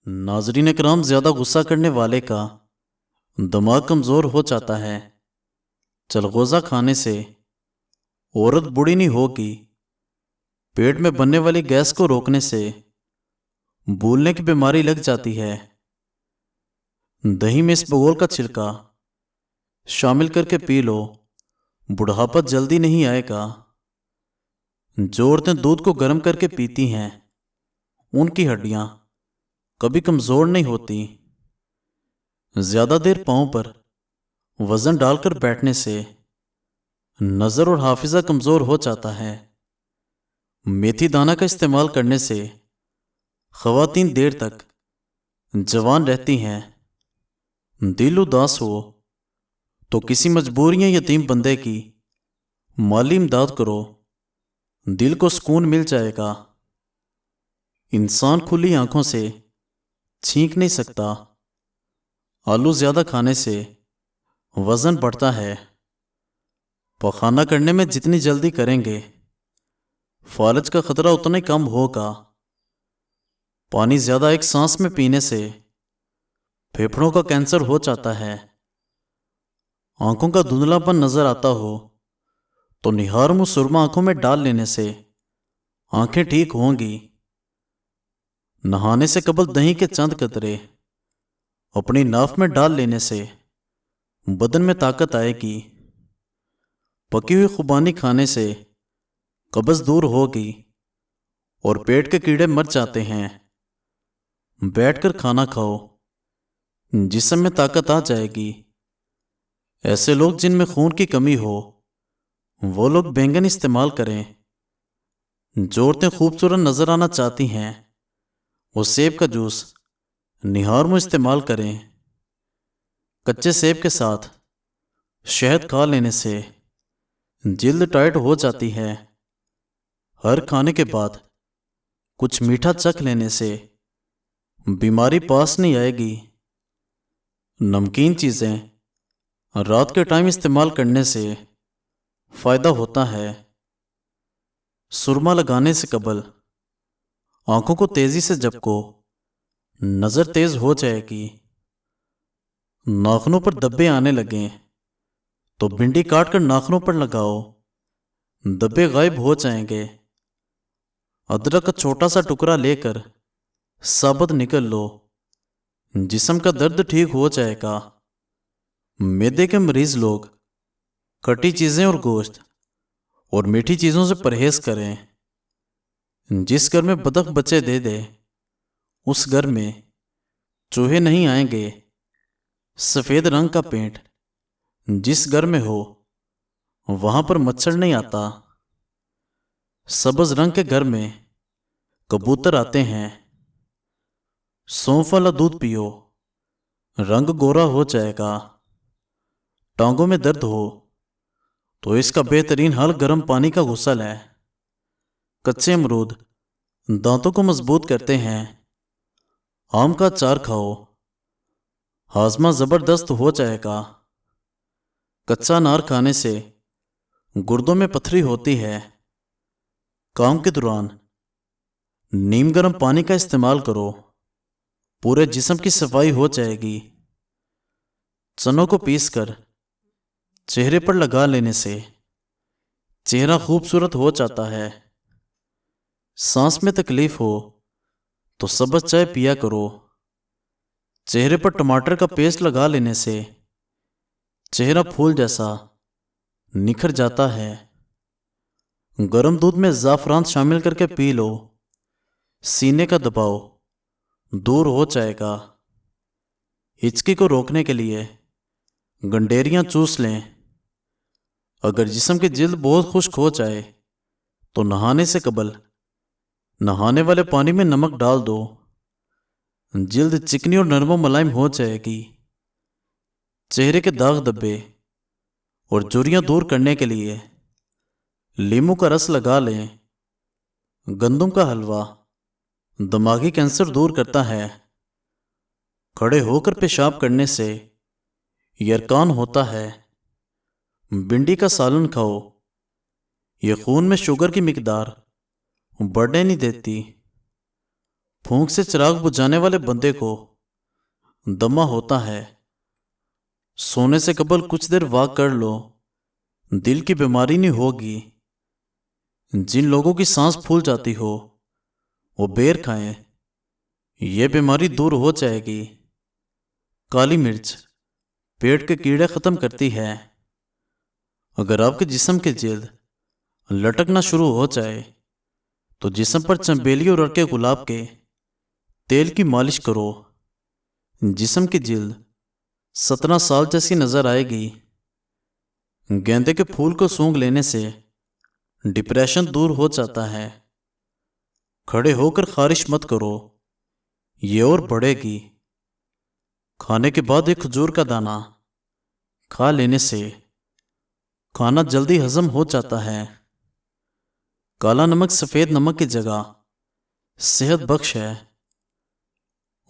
ناظرین کرام، زیادہ غصہ کرنے والے کا دماغ کمزور ہو جاتا ہے۔ چلغوزہ کھانے سے عورت بوڑھی نہیں ہوگی۔ پیٹ میں بننے والی گیس کو روکنے سے بھولنے کی بیماری لگ جاتی ہے۔ دہی میں اس بگول کا چھلکا شامل کر کے پی لو، بڑھاپا جلدی نہیں آئے گا۔ جو عورتیں دودھ کو گرم کر کے پیتی ہیں ان کی ہڈیاں کبھی کمزور نہیں ہوتی۔ زیادہ دیر پاؤں پر وزن ڈال کر بیٹھنے سے نظر اور حافظہ کمزور ہو جاتا ہے۔ میتھی دانہ کا استعمال کرنے سے خواتین دیر تک جوان رہتی ہیں۔ دل اداس ہو تو کسی مجبور یا یتیم بندے کی مالی امداد کرو، دل کو سکون مل جائے گا۔ انسان کھلی آنکھوں سے چھینک نہیں سکتا۔ آلو زیادہ کھانے سے وزن بڑھتا ہے۔ پخانہ کرنے میں جتنی جلدی کریں گے فالج کا خطرہ اتنا ہی کم ہوگا۔ پانی زیادہ ایک سانس میں پینے سے پھیپھڑوں کا کینسر ہو جاتا ہے۔ آنکھوں کا دھندلا پن نظر آتا ہو تو نہار منہ سرما آنکھوں میں ڈال لینے سے آنکھیں ٹھیک ہوں گی۔ نہانے سے قبل دہی کے چند قطرے اپنی ناف میں ڈال لینے سے بدن میں طاقت آئے گی۔ پکی ہوئی خوبانی کھانے سے قبض دور ہوگی اور پیٹ کے کیڑے مر جاتے ہیں۔ بیٹھ کر کھانا کھاؤ، جسم میں طاقت آ جائے گی۔ ایسے لوگ جن میں خون کی کمی ہو وہ لوگ بینگن استعمال کریں۔ جو عورتیں خوبصورت نظر آنا چاہتی ہیں وہ سیب کا جوس نہار منہ استعمال کریں۔ کچے سیب کے ساتھ شہد کھا لینے سے جلد ٹائٹ ہو جاتی ہے۔ ہر کھانے کے بعد کچھ میٹھا چکھ لینے سے بیماری پاس نہیں آئے گی۔ نمکین چیزیں رات کے ٹائم استعمال کرنے سے فائدہ ہوتا ہے۔ سرما لگانے سے قبل آنکھوں کو تیزی سے جھپکو، نظر تیز ہو جائے گی۔ ناخنوں پر دبے آنے لگیں تو بھنڈی کاٹ کر ناخنوں پر لگاؤ، دبے غائب ہو جائیں گے۔ ادرک کا چھوٹا سا ٹکڑا لے کر ثابت نکل لو، جسم کا درد ٹھیک ہو جائے گا۔ معدے کے مریض لوگ کھٹی چیزیں اور گوشت اور میٹھی چیزوں سے پرہیز کریں۔ جس گھر میں بطخ بچے دے دے اس گھر میں چوہے نہیں آئیں گے۔ سفید رنگ کا پینٹ جس گھر میں ہو وہاں پر مچھر نہیں آتا۔ سبز رنگ کے گھر میں کبوتر آتے ہیں۔ سونف والا دودھ پیو، رنگ گورا ہو جائے گا۔ ٹانگوں میں درد ہو تو اس کا بہترین حل گرم پانی کا غسل ہے۔ کچے امرود دانتوں کو مضبوط کرتے ہیں۔ آم کا اچار کھاؤ، ہاضمہ زبردست ہو جائے گا۔ کچا انار کھانے سے گردوں میں پتھری ہوتی ہے۔ کام کے دوران نیم گرم پانی کا استعمال کرو، پورے جسم کی صفائی ہو جائے گی۔ چنوں کو پیس کر چہرے پر لگا لینے سے چہرہ خوبصورت ہو جاتا ہے۔ سانس میں تکلیف ہو تو سبز چائے پیا کرو۔ چہرے پر ٹماٹر کا پیسٹ لگا لینے سے چہرہ پھول جیسا نکھر جاتا ہے۔ گرم دودھ میں زعفران شامل کر کے پی لو، سینے کا دباؤ دور ہو جائے گا۔ ہچکی کو روکنے کے لیے گنڈیریاں چوس لیں۔ اگر جسم کی جلد بہت خشک ہو جائے تو نہانے سے قبل نہانے والے پانی میں نمک ڈال دو، جلد چکنی اور نرم و ملائم ہو جائے گی۔ چہرے کے داغ دھبے اور جھریاں دور کرنے کے لیے لیموں کا رس لگا لیں۔ گندم کا حلوہ دماغی کینسر دور کرتا ہے۔ کھڑے ہو کر پیشاب کرنے سے یرقان ہوتا ہے۔ بھنڈی کا سالن کھاؤ، یہ خون میں شوگر کی مقدار بڑھنے نہیں دیتی۔ پھونک سے چراغ بجھانے والے بندے کو دمہ ہوتا ہے۔ سونے سے قبل کچھ دیر واک کر لو، دل کی بیماری نہیں ہوگی۔ جن لوگوں کی سانس پھول جاتی ہو وہ بیر کھائیں، یہ بیماری دور ہو جائے گی۔ کالی مرچ پیٹ کے کیڑے ختم کرتی ہے۔ اگر آپ کے جسم کے جلد لٹکنا شروع ہو جائے تو جسم پر چنبیلی اور ارکے گلاب کے تیل کی مالش کرو، جسم کی جلد 17 سال جیسی نظر آئے گی۔ گیندے کے پھول کو سونگھ لینے سے ڈپریشن دور ہو جاتا ہے۔ کھڑے ہو کر خارش مت کرو، یہ اور بڑھے گی۔ کھانے کے بعد ایک کھجور کا دانہ کھا لینے سے کھانا جلدی ہضم ہو جاتا ہے۔ کالا نمک سفید نمک کی جگہ صحت بخش ہے۔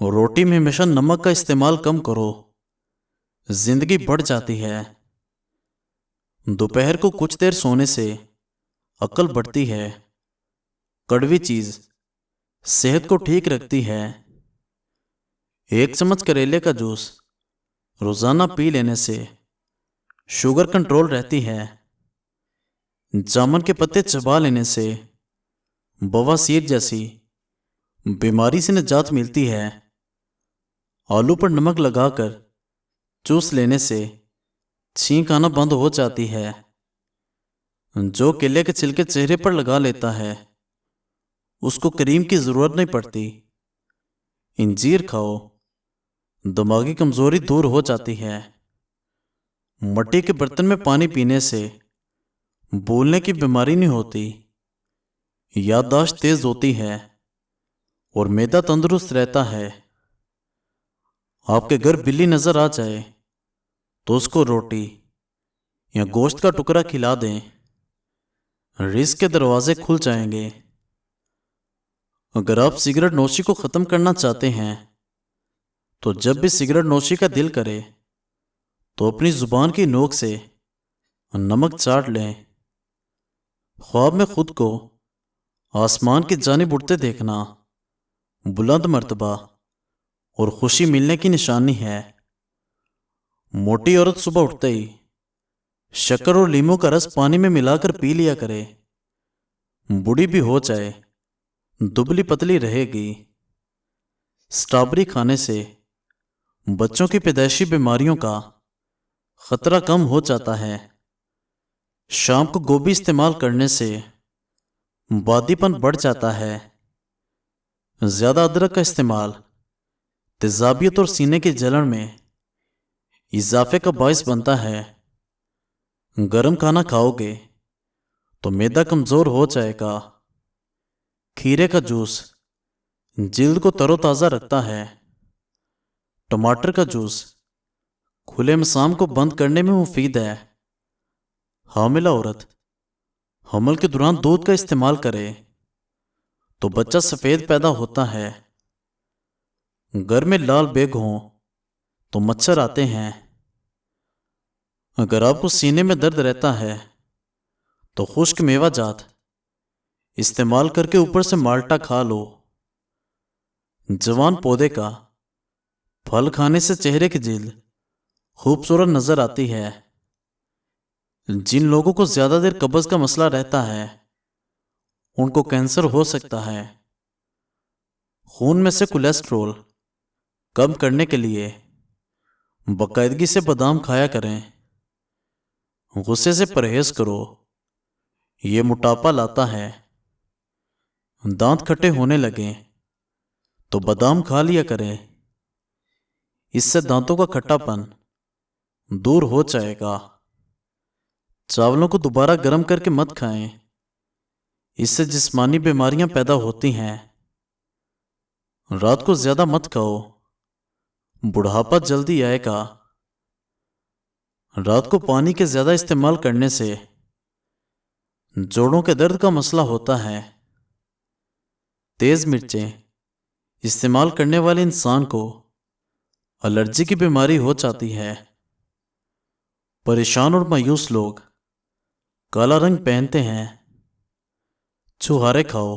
روٹی میں ہمیشہ نمک کا استعمال کم کرو، زندگی بڑھ جاتی ہے۔ دوپہر کو کچھ دیر سونے سے عقل بڑھتی ہے۔ کڑوی چیز صحت کو ٹھیک رکھتی ہے۔ 1 چمچ کریلے کا جوس روزانہ پی لینے سے شوگر کنٹرول رہتی ہے۔ جامن کے پتے چبا لینے سے بواسیر جیسی بیماری سے نجات ملتی ہے۔ آلو پر نمک لگا کر چوس لینے سے چھینک آنا بند ہو جاتی ہے۔ جو کیلے کے چھلکے چہرے پر لگا لیتا ہے اس کو کریم کی ضرورت نہیں پڑتی۔ انجیر کھاؤ، دماغی کمزوری دور ہو جاتی ہے۔ مٹی کے برتن میں پانی پینے سے بھولنے کی بیماری نہیں ہوتی، یادداشت تیز ہوتی ہے اور معدہ تندرست رہتا ہے۔ آپ کے گھر بلی نظر آ جائے تو اس کو روٹی یا گوشت کا ٹکڑا کھلا دیں، رزق کے دروازے کھل جائیں گے۔ اگر آپ سگریٹ نوشی کو ختم کرنا چاہتے ہیں تو جب بھی سگریٹ نوشی کا دل کرے تو اپنی زبان کی نوک سے نمک چاٹ لیں۔ خواب میں خود کو آسمان کی جانب اڑتے دیکھنا بلند مرتبہ اور خوشی ملنے کی نشانی ہے۔ موٹی عورت صبح اٹھتے ہی شکر اور لیموں کا رس پانی میں ملا کر پی لیا کرے، بوڑھی بھی ہو جائے دبلی پتلی رہے گی۔ سٹرابری کھانے سے بچوں کی پیدائشی بیماریوں کا خطرہ کم ہو جاتا ہے۔ شام کو گوبھی استعمال کرنے سے بادی پن بڑھ جاتا ہے۔ زیادہ ادرک کا استعمال تیزابیت اور سینے کی جلن میں اضافے کا باعث بنتا ہے۔ گرم کھانا کھاؤ گے تو معدہ کمزور ہو جائے گا۔ کھیرے کا جوس جلد کو تر و تازہ رکھتا ہے۔ ٹماٹر کا جوس کھلے مسام کو بند کرنے میں مفید ہے۔ حاملہ عورت حمل کے دوران دودھ کا استعمال کرے تو بچہ سفید پیدا ہوتا ہے۔ گھر میں لال بیگ ہوں تو مچھر آتے ہیں۔ اگر آپ کو سینے میں درد رہتا ہے تو خشک میوہ جات استعمال کر کے اوپر سے مالٹا کھا لو۔ جوان پودے کا پھل کھانے سے چہرے کی جلد خوبصورت نظر آتی ہے۔ جن لوگوں کو زیادہ دیر قبض کا مسئلہ رہتا ہے ان کو کینسر ہو سکتا ہے۔ خون میں سے کولیسٹرول کم کرنے کے لیے باقاعدگی سے بادام کھایا کریں۔ غصے سے پرہیز کرو، یہ موٹاپا لاتا ہے۔ دانت کھٹے ہونے لگیں تو بادام کھا لیا کریں، اس سے دانتوں کا کھٹا پن دور ہو جائے گا۔ چاولوں کو دوبارہ گرم کر کے مت کھائیں، اس سے جسمانی بیماریاں پیدا ہوتی ہیں۔ رات کو زیادہ مت کھاؤ، بڑھاپا جلدی آئے گا۔ رات کو پانی کے زیادہ استعمال کرنے سے جوڑوں کے درد کا مسئلہ ہوتا ہے۔ تیز مرچیں استعمال کرنے والے انسان کو الرجی کی بیماری ہو جاتی ہے۔ پریشان اور مایوس لوگ کالا رنگ پہنتے ہیں۔ چھہارے کھاؤ،